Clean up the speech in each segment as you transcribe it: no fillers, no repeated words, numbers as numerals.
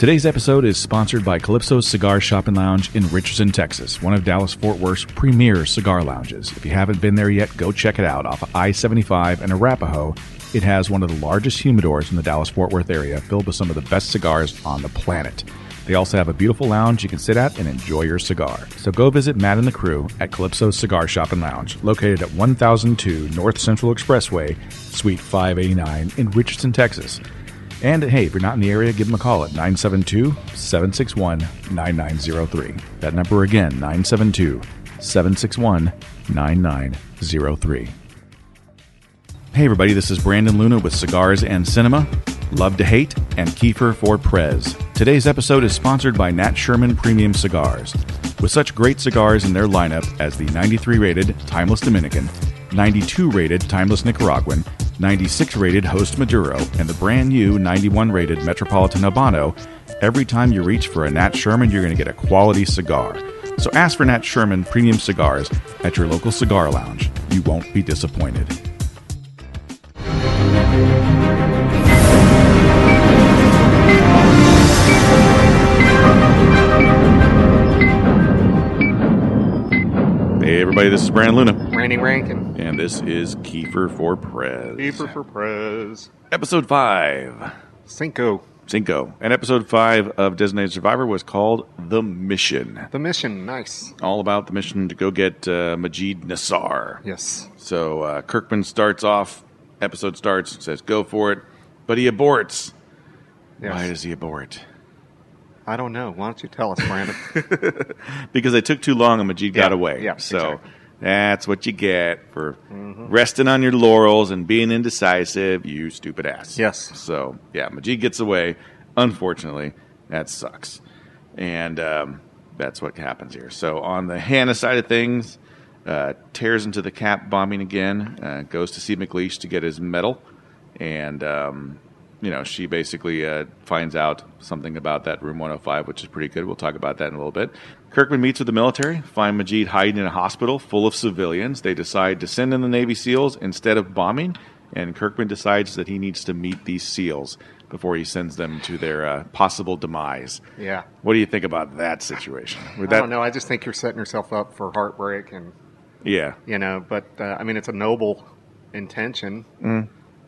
Today's episode is sponsored by Calypso Cigar Shop and Lounge in Richardson, Texas, one of Dallas-Fort Worth's premier cigar lounges. If you haven't been there yet, go check it out. Off of I-75 and Arapahoe, it has one of the largest humidors in the Dallas-Fort Worth area, filled with some of the best cigars on the planet. They also have a beautiful lounge you can sit at and enjoy your cigar. So go visit Matt and the crew at Calypso Cigar Shop and Lounge, located at 1002 North Central Expressway, Suite 589 in Richardson, Texas. And hey, if you're not in the area, give them a call at 972-761-9903. That number again, 972-761-9903. Hey everybody, this is Brandon Luna with Cigars and Cinema, Love to Hate, and Kiefer for Prez. Today's episode is sponsored by Nat Sherman Premium Cigars. With such great cigars in their lineup as the 93 rated Timeless Dominican, 92 rated Timeless Nicaraguan, 96 rated Host Maduro, and the brand new 91 rated Metropolitan Habano, every time you reach for a Nat Sherman, you're going to get a quality cigar. So ask for Nat Sherman Premium Cigars at your local cigar lounge. You won't be disappointed. Hey everybody, this is Brandon Luna. Randy Rankin. And this is Kiefer for Prez. Kiefer for Prez. Episode 5. Cinco. And episode 5 of Designated Survivor was called The Mission. The Mission, nice. All about the mission to go get Majid Nassar. Yes. So Kirkman starts off, episode starts, says go for it, but he aborts. Yes. Why does he abort? I don't know. Why don't you tell us, Brandon? Because they took too long and Majid got away. Yeah, so exactly. That's what you get for resting on your laurels and being indecisive, you stupid ass. Yes. So, yeah, Majid gets away. Unfortunately, that sucks. And that's what happens here. So on the Hannah side of things, tears into the cap bombing again, goes to see McLeish to get his medal. And, she basically finds out something about that room 105, which is pretty good. We'll talk about that in a little bit. Kirkman meets with the military, find Majid hiding in a hospital full of civilians. They decide to send in the Navy SEALs instead of bombing, and Kirkman decides that he needs to meet these SEALs before he sends them to their possible demise. Yeah. What do you think about that situation? I don't know. I just think you're setting yourself up for heartbreak, and yeah, but it's a noble intention.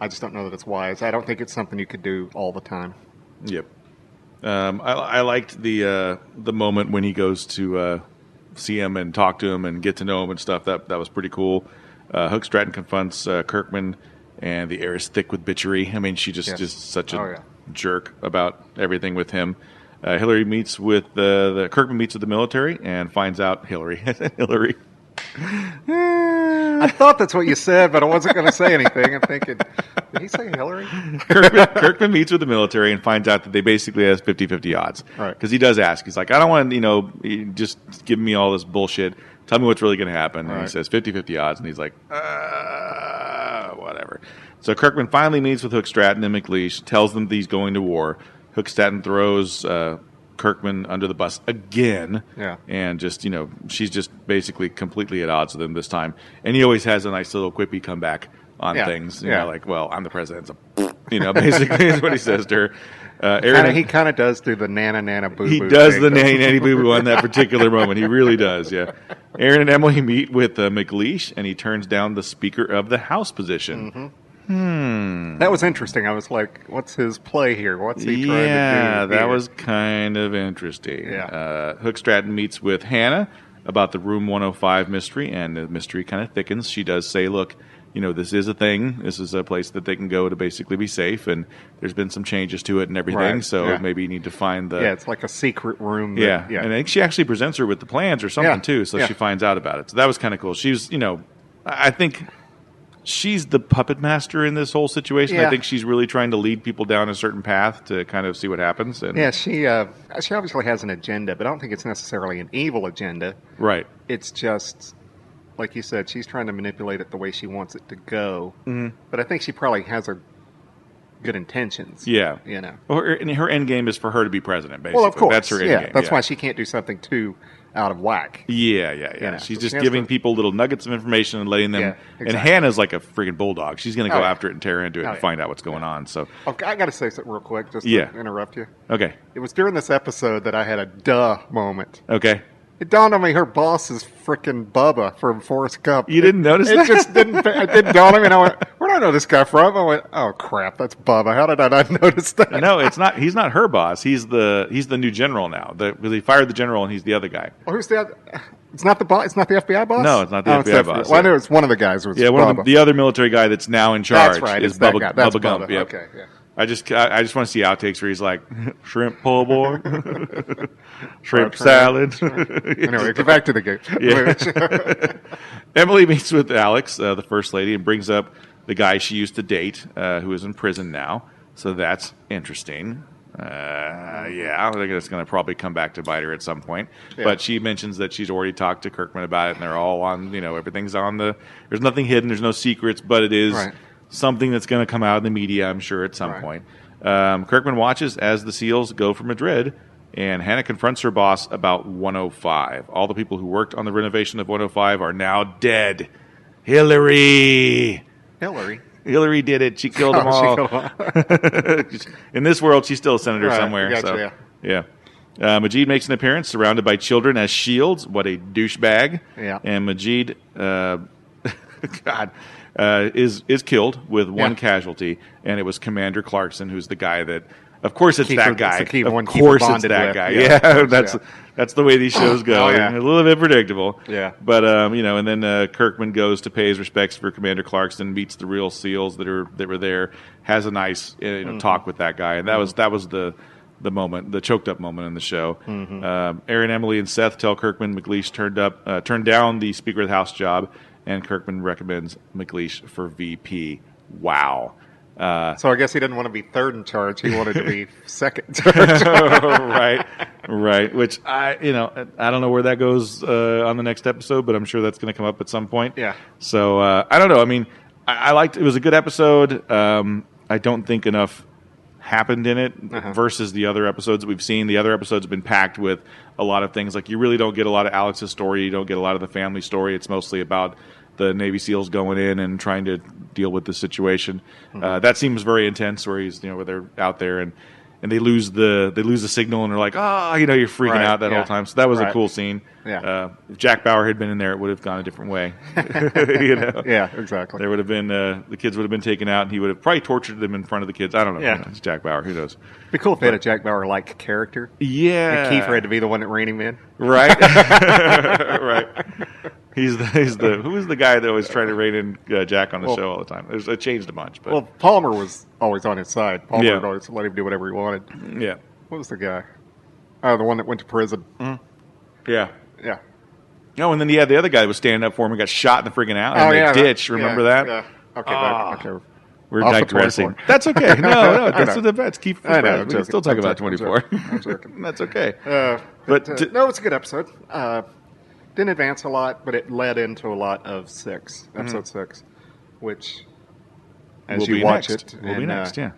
I just don't know that it's wise. I don't think it's something you could do all the time. Yep. I liked the moment when he goes to see him and talk to him and get to know him and stuff. That was pretty cool. Hook Stratton confronts Kirkman, and the air is thick with bitchery. I mean, she just such a jerk about everything with him. Hillary meets with the Kirkman meets with the military and finds out Hillary. I thought that's what you said, but I wasn't going to say anything. I'm thinking, did he say Hillary? Kirkman meets with the military and finds out that they basically has 50-50 odds. Right. Because he does ask. He's like, I don't want you just give me all this bullshit. Tell me what's really going to happen. And he says 50-50 odds. And he's like, whatever. So Kirkman finally meets with Hook Stratton and McLeish, tells them that he's going to war. Hook Stratton throws Kirkman under the bus again. Yeah. And just, she's just basically completely at odds with him this time. And he always has a nice little quippy comeback on things. Like, well, I'm the president. So, basically is what he says to her. He kind of does do the nana boo boo. He does the nanny boo boo on that particular moment. He really does, yeah. Aaron and Emily meet with McLeish, and he turns down the Speaker of the House position. That was interesting. I was like, what's his play here? What's he trying to do? Yeah, that was kind of interesting. Yeah. Hook Stratton meets with Hannah about the Room 105 mystery, and the mystery kind of thickens. She does say, look, this is a thing. This is a place that they can go to basically be safe, and there's been some changes to it and everything, right. Maybe you need to find the... Yeah, it's like a secret room. And I think she actually presents her with the plans or something, too, so she finds out about it. So that was kind of cool. She's, I think... She's the puppet master in this whole situation. Yeah. I think she's really trying to lead people down a certain path to kind of see what happens. And she obviously has an agenda, but I don't think it's necessarily an evil agenda. Right. It's just, like you said, she's trying to manipulate it the way she wants it to go. Mm-hmm. But I think she probably has a good intentions. Yeah. You know. Well, her end game is for her to be president, basically. Well, of course. That's her end game. That's why she can't do something too out of whack. Yeah. You know, She's so just she has giving to- people little nuggets of information and letting them. Yeah, And exactly. Hannah's like a freaking bulldog. She's going to go yeah. after it and tear into it and yeah. find out what's going on. So, Okay, I got to say something real quick, just Yeah. to interrupt you. okay. It was during this episode that I had a duh moment. Okay. It dawned on me her boss is frickin' Bubba from Forrest Gump. You didn't notice It that? just didn't. It didn't dawn on me. And I went, "Where do I know this guy from?" I went, "Oh crap, that's Bubba. How did I not notice that?" No, it's not. He's not her boss. He's the new general now. Because he fired the general and he's the other guy. Well, who's the other? It's not the boss. It's not the FBI boss. No, it's not the FBI boss. Well, I knew it's one of the guys. Was Yeah, one Bubba. of the other military guy that's now in charge That's right. is It's that Bubba, guy. That's Bubba Gump. Yep. Okay. Yeah. I just want to see outtakes where he's like shrimp po' boy, shrimp salad. Anyway, get back to the game. Yeah. Emily meets with Alex, the first lady, and brings up the guy she used to date, who is in prison now. So that's interesting. I think it's going to probably come back to bite her at some point. Yeah. But she mentions that she's already talked to Kirkman about it, and they're all on. Everything's on the. There's nothing hidden. There's no secrets, but it is. Right. Something that's going to come out in the media, I'm sure, at some Right. point. Kirkman watches as the SEALs go for Madrid, and Hannah confronts her boss about 105. All the people who worked on the renovation of 105 are now dead. Hillary did it. She killed them all. She killed them. In this world, she's still a senator Right, somewhere. gotcha, so, yeah. Majid makes an appearance surrounded by children as shields. What a douchebag. Yeah. And Majid, is killed with one casualty, and it was Commander Clarkson, who's the guy that. Of course, it's that guy. It's the Of one course, Kiefer it's bonded that with. guy. Yeah, of course, That's the way these shows go. Oh, yeah. A little bit predictable. Yeah. But and then Kirkman goes to pay his respects for Commander Clarkson, meets the real SEALs that were there, has a nice talk with that guy, and that was the moment, the choked up moment in the show. Aaron, Emily, and Seth tell Kirkman McLeish turned down the Speaker of the House job, and Kirkman recommends McLeish for VP. Wow. So I guess he didn't want to be third in charge. He wanted to be second in charge. right. Which I don't know where that goes on the next episode, but I'm sure that's going to come up at some point. Yeah. So I don't know. I mean, I liked it. Was a good episode. I don't think enough happened in it versus the other episodes we've seen. The other episodes have been packed with a lot of things. Like you really don't get a lot of Alex's story. You don't get a lot of the family story. It's mostly about the Navy SEALs going in and trying to deal with the situation. That seems very intense. Where he's where they're out there and they lose the signal and they're like, you're freaking out that whole time. So that was a cool scene. Yeah. If Jack Bauer had been in there, it would have gone a different way. Yeah, exactly. There would have been the kids would have been taken out, and he would have probably tortured them in front of the kids. I don't know. Yeah. It's Jack Bauer. Who knows? It'd be cool if they had a Jack Bauer-like character. Yeah. And Kiefer had to be the one that reined him in. Right. Right. He's the who was the guy that was trying to rein in Jack on the show all the time? It changed a bunch, but Well, Palmer was always on his side. Palmer would Yeah. always let him do whatever he wanted. yeah, What was the guy? The one that went to prison. yeah. Yeah. No, and then the other guy that was standing up for him and got shot in the freaking out in the ditch. Remember that? Yeah. Okay. Okay. We're Off the digressing. 24. That's okay. No, that's what that's keep. I know, I'm We can joking. still talk I'm about joking. 24. I'm joking. That's okay. But no, it's a good episode. Didn't advance a lot, but it led into a lot of episode 6, which, as Will you be watch next. it, Will be next. Yeah.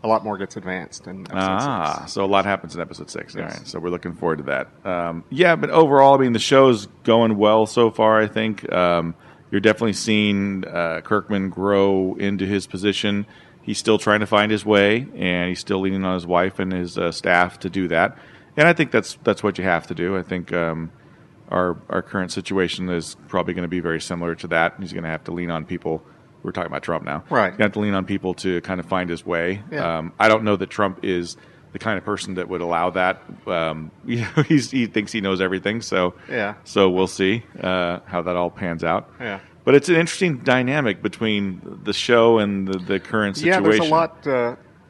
a lot more gets advanced in episode 6. So a lot happens in episode 6. All Yes. right, so we're looking forward to that. But overall, I mean, the show's going well so far. I think you're definitely seeing Kirkman grow into his position. He's still trying to find his way, and he's still leaning on his wife and his staff to do that. And I think that's what you have to do. I think our current situation is probably going to be very similar to that. He's going to have to lean on people. We're talking about Trump now. Right. He's going to have to lean on people to kind of find his way. Yeah. I don't know that Trump is the kind of person that would allow that. He thinks he knows everything. So Yeah. So we'll see how that all pans out. Yeah. But it's an interesting dynamic between the show and the current situation. Yeah, there's a lot,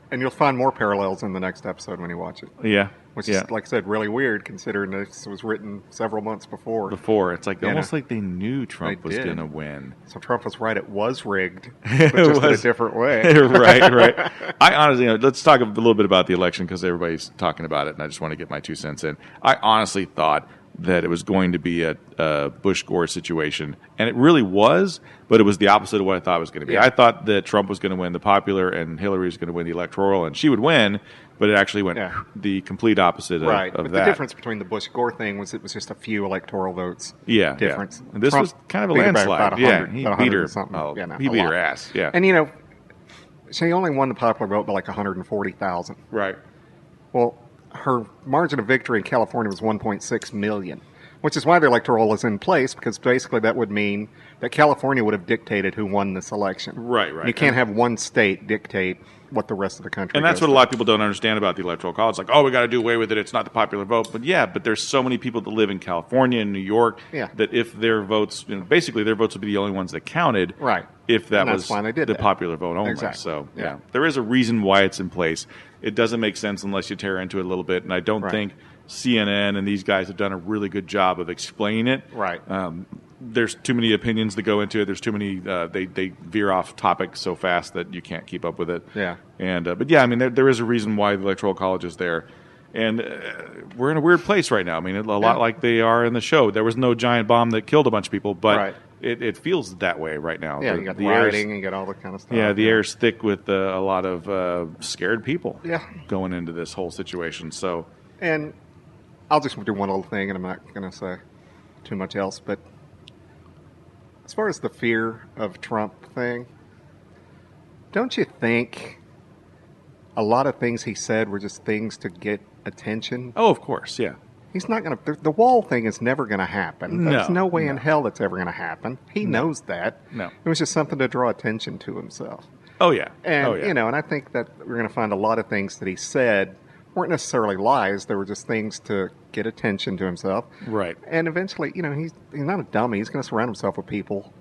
and you'll find more parallels in the next episode when you watch it. Yeah. Which yeah. is, like I said, really weird considering this was written several months before. It's like almost like they knew Trump was going to win. So Trump was right; it was rigged, but just in a different way. right. I honestly, let's talk a little bit about the election because everybody's talking about it, and I just want to get my 2 cents in. I honestly thought that it was going to be a Bush-Gore situation. And it really was, but it was the opposite of what I thought it was going to be. Yeah. I thought that Trump was going to win the popular and Hillary was going to win the electoral, and she would win, but it actually went the complete opposite of but that. The difference between the Bush-Gore thing was it was just a few electoral votes difference. Yeah. And this Trump was kind of a beat her by landslide. about Yeah, 100, he about beat 100 her. or something. Oh, Yeah, no, he a beat lot. her ass. Yeah. And, she only won the popular vote by like 140,000. Right. Well, her margin of victory in California was 1.6 million, which is why the electoral is in place, because basically that would mean that California would have dictated who won this election. Right. You can't have one state dictate what the rest of the country And that's goes what a lot of people don't understand about the Electoral College. Like, we got to do away with it. It's not the popular vote. But there's so many people that live in California and New York that if their votes, basically their votes would be the only ones that counted. Right. If that was why they did the that. popular vote only. Exactly. So, there is a reason why it's in place. It doesn't make sense unless you tear into it a little bit. And I don't think CNN and these guys have done a really good job of explaining it. Right. There's too many opinions that go into it. There's too many. They veer off topic so fast that you can't keep up with it. Yeah. And there is a reason why the Electoral College is there, and we're in a weird place right now. I mean, a lot like they are in the show. There was no giant bomb that killed a bunch of people, but it feels that way right now. Yeah, you got the rioting, you got all that kind of stuff. Yeah, the air's thick with a lot of scared people. Going into this whole situation. So, and I'll just do one little thing, and I'm not going to say too much else, but. As far as the fear of Trump thing, don't you think a lot of things he said were just things to get attention? Oh, of course, yeah. He's not going to... The wall thing is never going to happen. There's no way in hell that's ever going to happen. He knows that. No. It was just something to draw attention to himself. Oh, yeah. And, and I think that we're going to find a lot of things that he said weren't necessarily lies. They were just things to get attention to himself. Right. And eventually, he's not a dummy. He's going to surround himself with people.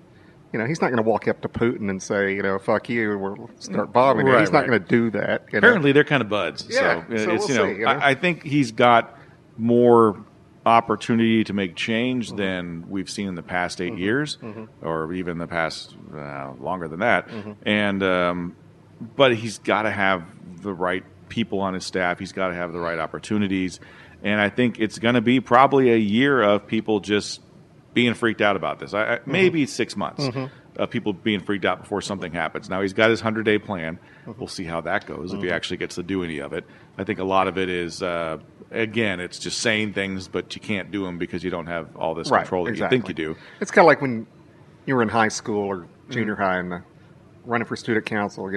He's not going to walk up to Putin and say, fuck you, we'll start bombing you. He's not going to do that. Apparently, they're kind of buds. Yeah, so it's, we'll see, I think he's got more opportunity to make change than we've seen in the past 8 years, or even the past longer than that. And but he's got to have the right people on his staff. He's got to have the right opportunities. And I think it's going to be probably a year of people just being freaked out about this. Maybe 6 months of people being freaked out before something happens. Now, he's got his 100-day plan. We'll see how that goes if he actually gets to do any of it. I think a lot of it is, again, it's just saying things, but you can't do them because you don't have all this control that you think you do. It's kind of like when you were in high school or junior high and running for student council,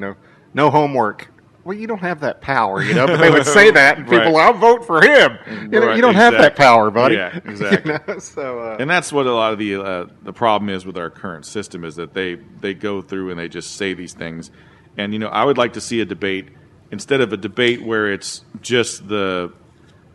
no homework. Well, you don't have that power, but they would say that, and people, I'll vote for him. You don't have that power, buddy. Yeah, exactly. So, and that's what a lot of the problem is with our current system is that they go through and they just say these things. And, I would like to see a debate, instead of a debate where it's just the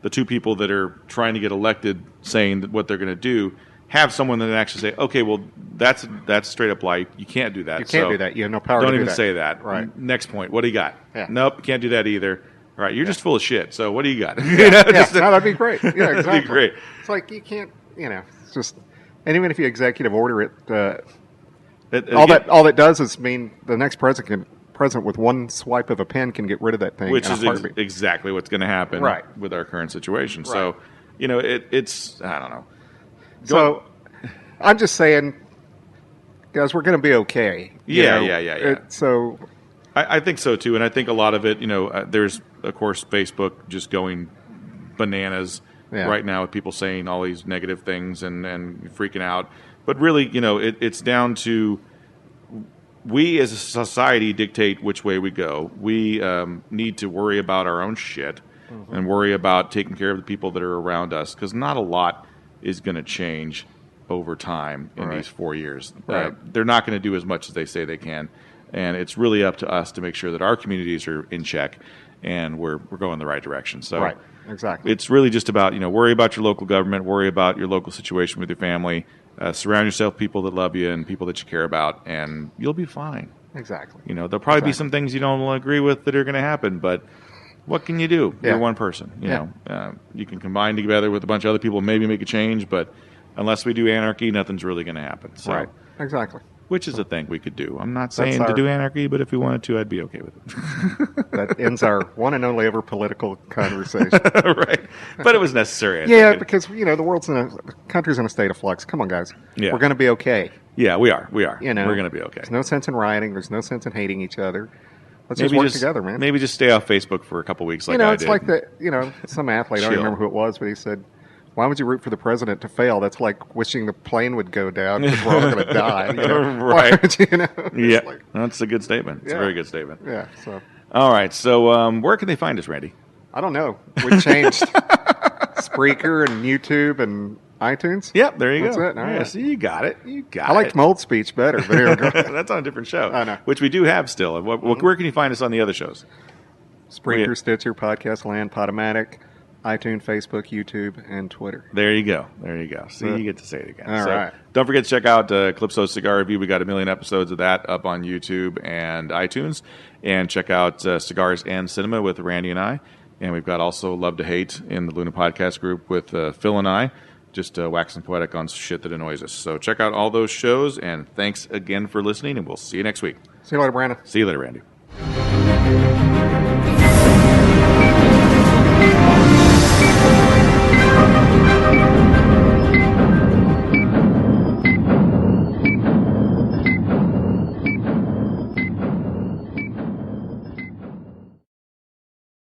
two people that are trying to get elected saying what they're going to do, have someone that actually say, okay, well, that's straight up lie. You can't do that. You can't do that. You have no power to do that. Don't even say that. Right. Next point. What do you got? Yeah. Nope, you can't do that either. All right, you're just full of shit. So what do you got? That'd be great. Yeah, exactly. That'd be great. It's like you can't, it's just, and even if you executive order it, all that does is mean the next president with one swipe of a pen can get rid of that thing. Which is exactly what's going to happen with our current situation. Right. So, it's, I don't know. So, I'm just saying, guys, we're going to be okay. Yeah. So, I think so too, and I think a lot of it, there's of course Facebook just going bananas right now with people saying all these negative things and freaking out. But really, it's down to we as a society dictate which way we go. We need to worry about our own shit and worry about taking care of the people that are around us, because not a lot is going to change over time in these 4 years. They're not going to do as much as they say they can, and it's really up to us to make sure that our communities are in check and we're going the right direction. So exactly. It's really just about, worry about your local government, worry about your local situation with your family, surround yourself with people that love you and people that you care about, and you'll be fine. Exactly. There'll probably be some things you don't agree with that are going to happen, but what can you do? You're one person. You can combine together with a bunch of other people, maybe make a change, but unless we do anarchy, nothing's really going to happen. So, exactly. which is a thing we could do. I'm not saying That's to do anarchy, but if we wanted to, I'd be okay with it. That ends our one and only ever political conversation. Right. But it was necessary. Yeah, because, the country's in a state of flux. Come on, guys. Yeah. We're going to be okay. Yeah, we are. We're going to be okay. There's no sense in rioting. There's no sense in hating each other. Let's just work together, man. Maybe just stay off Facebook for a couple weeks like I did. It's like some athlete, I don't remember who it was, but he said, why would you root for the president to fail? That's like wishing the plane would go down because we're all going to die. Right. Yeah. That's a good statement. It's a very good statement. Yeah. So. All right. So where can they find us, Randy? I don't know. We've changed Spreaker and YouTube and iTunes. Yep, there you go. That's it. All right. So you got it. I liked Mold Speech better, but here we go. That's on a different show. I know. Which we do have still. Where can you find us on the other shows? Spreaker, Stitcher, Podcast Land, Podomatic, iTunes, Facebook, YouTube, and Twitter. There you go. See, you get to say it again. All right. Don't forget to check out Calypso Cigar Review. We got 1 million episodes of that up on YouTube and iTunes. And check out Cigars and Cinema with Randy and I. And we've got also Love to Hate in the Luna Podcast group with Phil and I. Just waxing poetic on shit that annoys us. So check out all those shows, and thanks again for listening, and we'll see you next week. See you later, Brandon. See you later, Randy.